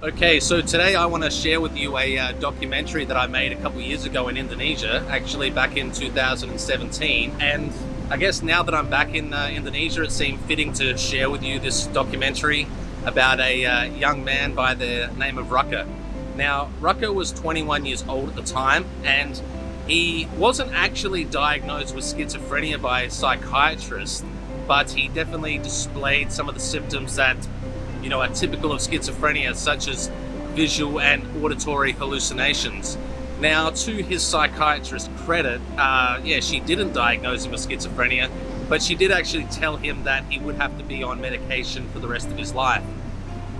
Okay, so today I want to share with you a documentary that I made a couple years ago in Indonesia, actually back in 2017. And I guess now that I'm back in Indonesia, it seemed fitting to share with you this documentary about a young man by the name of Rhaka. Now, Rhaka was 21 years old at the time, and he wasn't actually diagnosed with schizophrenia by a psychiatrist, but he definitely displayed some of the symptoms that are typical of schizophrenia, such as visual and auditory hallucinations. Now, to his psychiatrist's credit, she didn't diagnose him with schizophrenia, but she did actually tell him that he would have to be on medication for the rest of his life.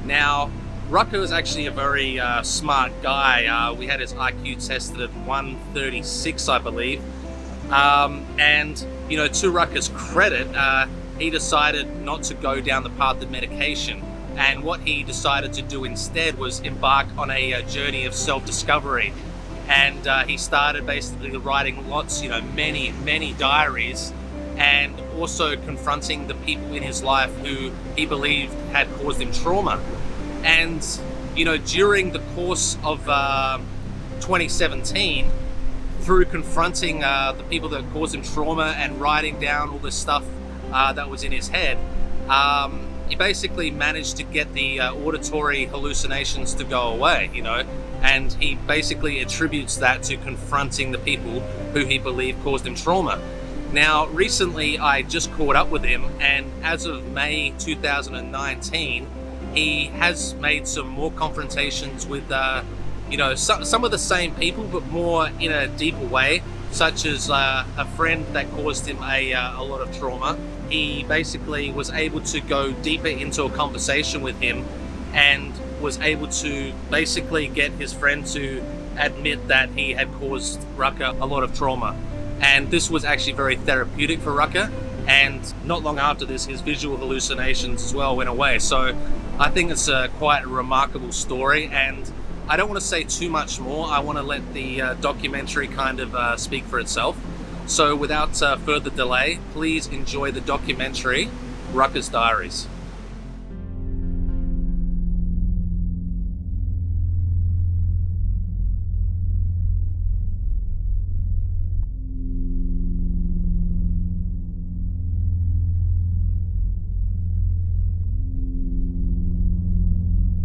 Now, Rhaka is actually a very smart guy. We had his IQ tested at 136, I believe. And to Rhaka's credit, he decided not to go down the path of medication. And what he decided to do instead was embark on a journey of self-discovery. And he started basically writing many diaries, and also confronting the people in his life who he believed had caused him trauma. And, during the course of 2017, through confronting the people that caused him trauma and writing down all this stuff that was in his head, he basically managed to get the auditory hallucinations to go away, and he basically attributes that to confronting the people who he believed caused him trauma. Now, recently I just caught up with him, and as of May 2019, he has made some more confrontations with, some of the same people, but more in a deeper way, such as a friend that caused him a lot of trauma. He basically was able to go deeper into a conversation with him and was able to basically get his friend to admit that he had caused Rhaka a lot of trauma. And this was actually very therapeutic for Rhaka. And not long after this, his visual hallucinations as well went away. So I think it's quite a remarkable story, and I don't want to say too much more. I want to let the documentary kind of speak for itself. So without further delay, please enjoy the documentary, Rhaka's Diaries.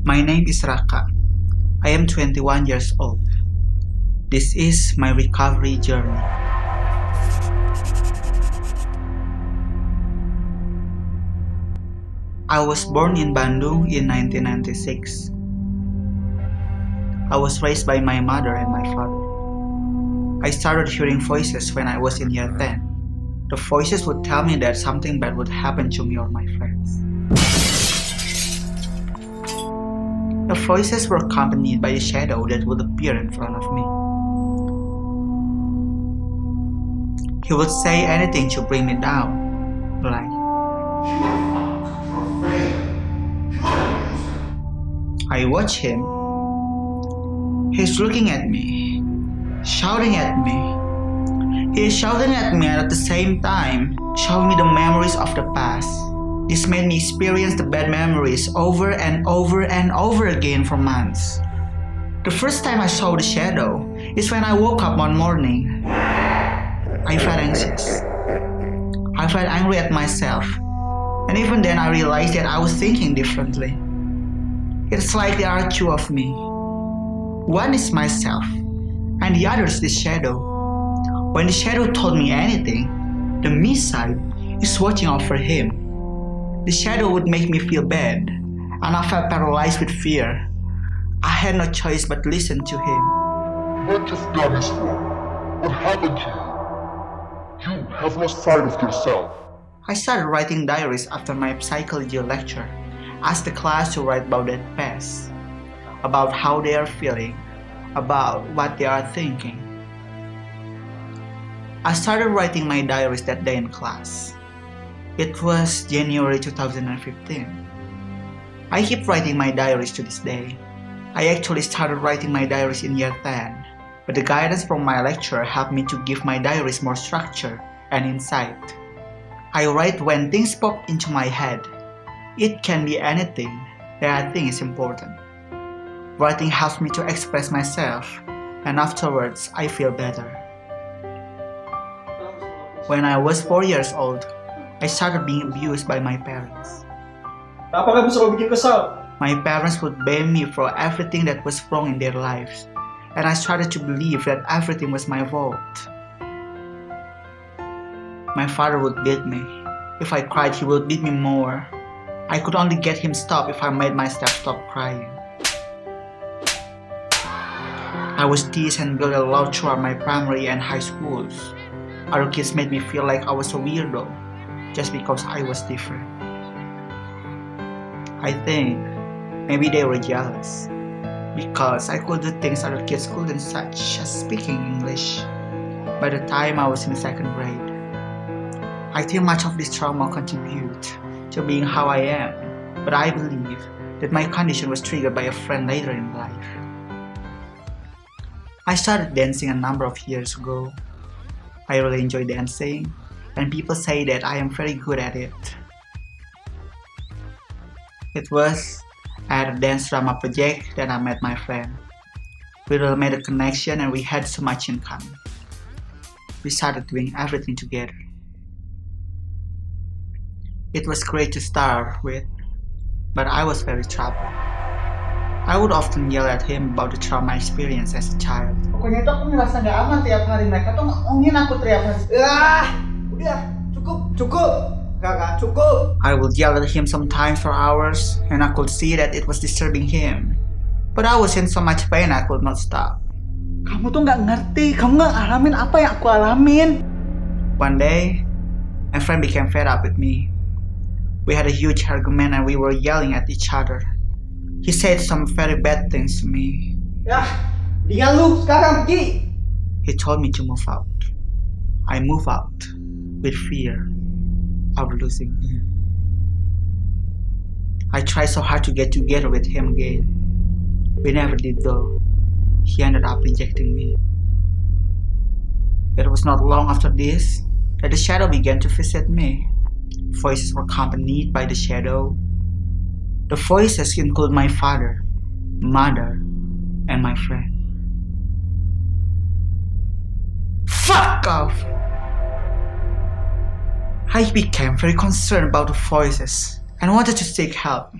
My name is Rhaka. I am 21 years old. This is my recovery journey. I was born in Bandung in 1996. I was raised by my mother and my father. I started hearing voices when I was in year 10. The voices would tell me that something bad would happen to me or my friends. The voices were accompanied by a shadow that would appear in front of me. He would say anything to bring me down, like, I watch him. He's looking at me, shouting at me. He is shouting at me and at the same time showing me the memories of the past. This made me experience the bad memories over and over and over again for months. The first time I saw the shadow is when I woke up one morning. I felt anxious. I felt angry at myself. And even then I realized that I was thinking differently. It's like there are two of me. One is myself, and the other is the shadow. When the shadow told me anything, the me side is watching over him. The shadow would make me feel bad, and I felt paralyzed with fear. I had no choice but listen to him. What you've done is wrong. What happened to you? You have lost sight of yourself. I started writing diaries after my psychology lecture. Asked the class to write about their past, about how they are feeling, about what they are thinking. I started writing my diaries that day in class. It was January 2015. I keep writing my diaries to this day. I actually started writing my diaries in year 10, but the guidance from my lecturer helped me to give my diaries more structure and insight. I write when things pop into my head. It can be anything that I think is important. Writing helps me to express myself, and afterwards I feel better. When I was 4 years old, I started being abused by my parents. Kenapa kamu selalu bikin kesal? My parents would blame me for everything that was wrong in their lives, and I started to believe that everything was my fault. My father would beat me. If I cried, he would beat me more. I could only get him stopped if I made myself stop crying. I was teased and bullied a lot throughout my primary and high schools. Other kids made me feel like I was a weirdo, just because I was different. I think maybe they were jealous, because I could do things other kids couldn't, such as speaking English. By the time I was in second grade, I think much of this trauma contributed to being how I am, but I believe that my condition was triggered by a friend later in life. I started dancing a number of years ago. I really enjoy dancing, and people say that I am very good at it. It was at a dance drama project that I met my friend. We really made a connection and we had so much in common. We started doing everything together. It was great to start with, but I was very troubled. I would often yell at him about the trauma experience as a child. Pokoknya itu aku ngerasa gak aman tiap hari. Mereka tuh ngomongin aku tiap hari. Udah, cukup. Kakak, cukup. I would yell at him sometimes for hours, and I could see that it was disturbing him. But I was in so much pain I could not stop. Kamu tuh gak ngerti. Kamu gak alamin apa yang aku alamin. One day, my friend became fed up with me. We had a huge argument and we were yelling at each other. He said some very bad things to me. Ya, dia lu sekarang pergi. He told me to move out. I moved out with fear of losing him. I tried so hard to get together with him again. We never did though. He ended up rejecting me. It was not long after this that the shadow began to visit me. Voices were accompanied by the shadow. The voices include my father, mother, and my friend. Fuck off! I became very concerned about the voices and wanted to seek help.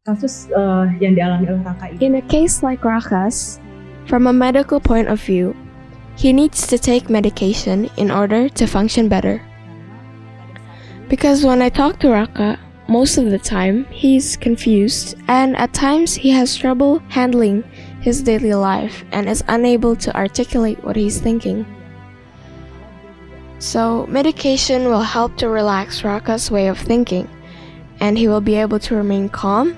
Kasus yang dialami oleh Rhaka ini. In a case like Rhaka's, from a medical point of view, he needs to take medication in order to function better. Because when I talk to Rhaka, most of the time he's confused and at times he has trouble handling his daily life and is unable to articulate what he's thinking. So medication will help to relax Rhaka's way of thinking, and he will be able to remain calm,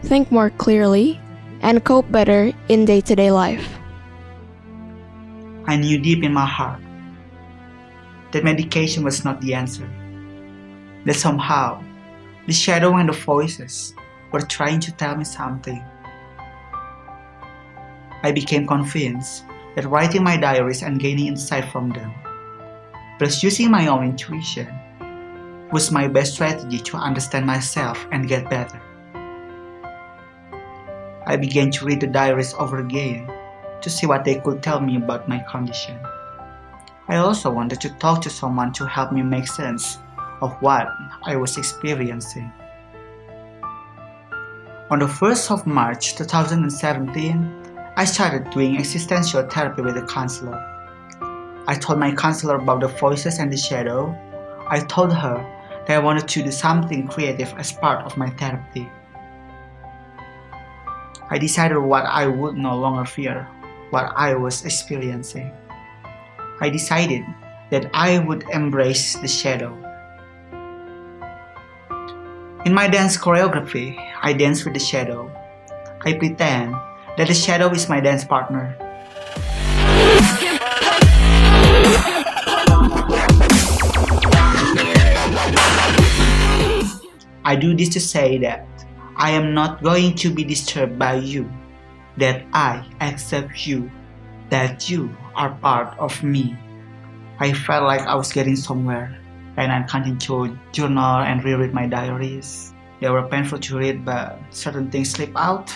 think more clearly, and cope better in day-to-day life. I knew deep in my heart that medication was not the answer. That somehow, the shadow and the voices were trying to tell me something. I became convinced that writing my diaries and gaining insight from them, plus using my own intuition, was my best strategy to understand myself and get better. I began to read the diaries over again to see what they could tell me about my condition. I also wanted to talk to someone to help me make sense of what I was experiencing. On the 1st of March 2017, I started doing existential therapy with a counselor. I told my counselor about the voices and the shadow. I told her that I wanted to do something creative as part of my therapy. I decided what I would no longer fear, what I was experiencing. I decided that I would embrace the shadow. In my dance choreography, I dance with the shadow. I pretend that the shadow is my dance partner. I do this to say that I am not going to be disturbed by you, that I accept you, that you are part of me. I felt like I was getting somewhere, and I continued to journal and reread my diaries. They were painful to read, but certain things slipped out.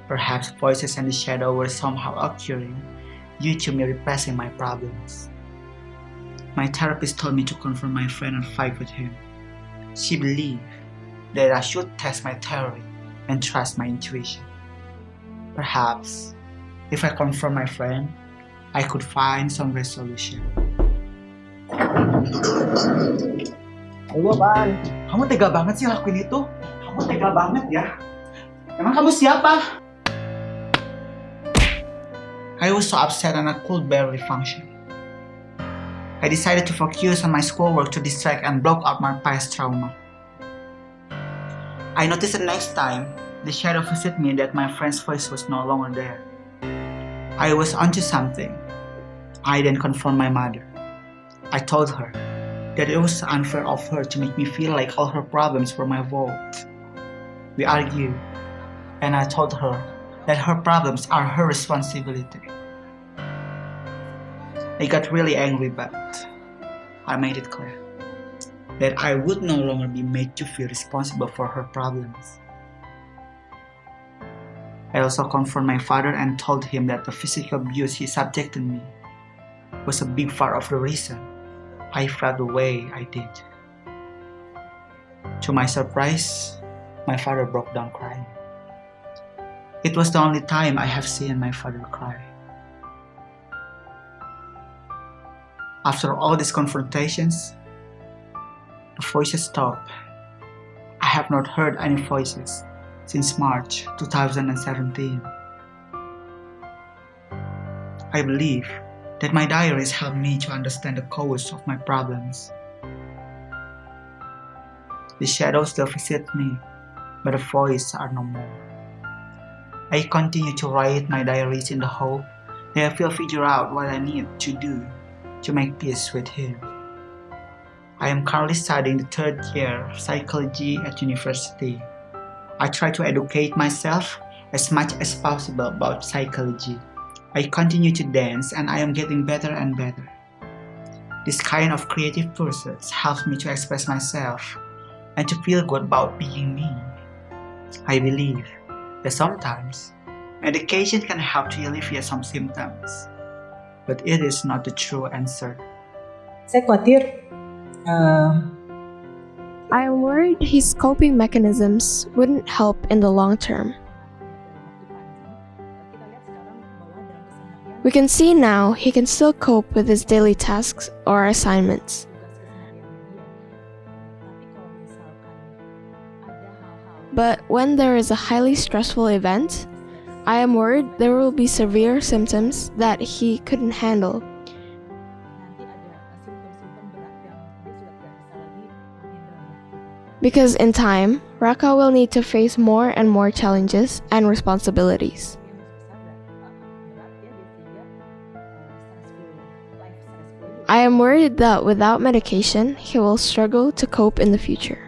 Perhaps voices in the shadow were somehow occurring due to me repressing my problems. My therapist told me to confront my friend and fight with him. She believed that I should test my theory and trust my intuition. Perhaps, if I confront my friend, I could find some resolution. Halo apaan? Kamu tega banget sih lakuin itu? Kamu tega banget ya? Emang kamu siapa? I was so upset and I could barely function. I decided to focus on my schoolwork to distract and block out my past trauma. I noticed the next time the shadow visited me that my friend's voice was no longer there. I was onto something. I then confronted my mother. I told her that it was unfair of her to make me feel like all her problems were my fault. We argued, and I told her that her problems are her responsibility. I got really angry, but I made it clear that I would no longer be made to feel responsible for her problems. I also confronted my father and told him that the physical abuse he subjected me was a big part of the reason I felt the way I did. To my surprise, my father broke down crying. It was the only time I have seen my father cry. After all these confrontations, the voices stopped. I have not heard any voices since March 2017. I believe that my diaries helped me to understand the cause of my problems. The shadows still visit me, but the voices are no more. I continue to write my diaries in the hope that I will figure out what I need to do to make peace with him. I am currently studying the third year of psychology at university. I try to educate myself as much as possible about psychology. I continue to dance and I am getting better and better. This kind of creative process helps me to express myself and to feel good about being me. I believe that sometimes medication can help to alleviate some symptoms, but it is not the true answer. Saya khawatir I am worried his coping mechanisms wouldn't help in the long term. We can see now he can still cope with his daily tasks or assignments. But when there is a highly stressful event, I am worried there will be severe symptoms that he couldn't handle. Because in time, Rhaka will need to face more and more challenges and responsibilities. I am worried that without medication, he will struggle to cope in the future.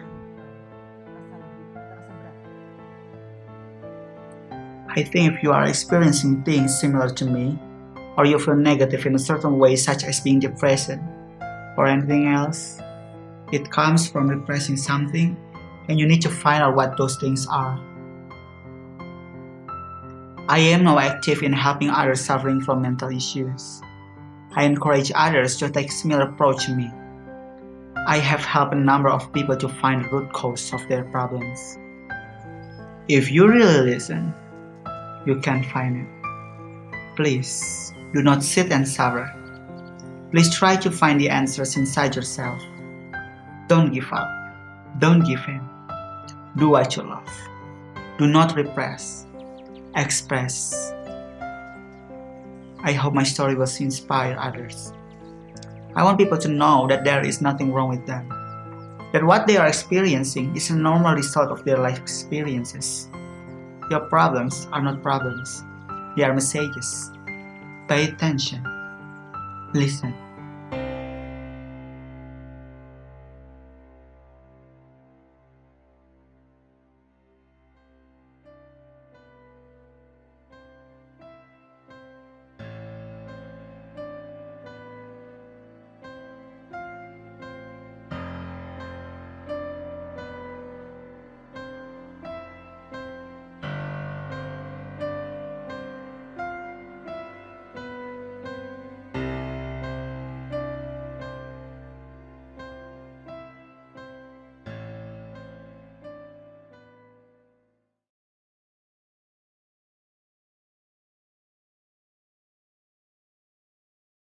I think if you are experiencing things similar to me, or you feel negative in a certain way such as being depressed or anything else, it comes from repressing something and you need to find out what those things are. I am now active in helping others suffering from mental issues. I encourage others to take a similar approach to me. I have helped a number of people to find the root cause of their problems. If you really listen, you can find it. Please, do not sit and suffer. Please try to find the answers inside yourself. Don't give up. Don't give in. Do what you love. Do not repress. Express. I hope my story will inspire others. I want people to know that there is nothing wrong with them. That what they are experiencing is a normal result of their life experiences. Your problems are not problems. They are messages. Pay attention. Listen.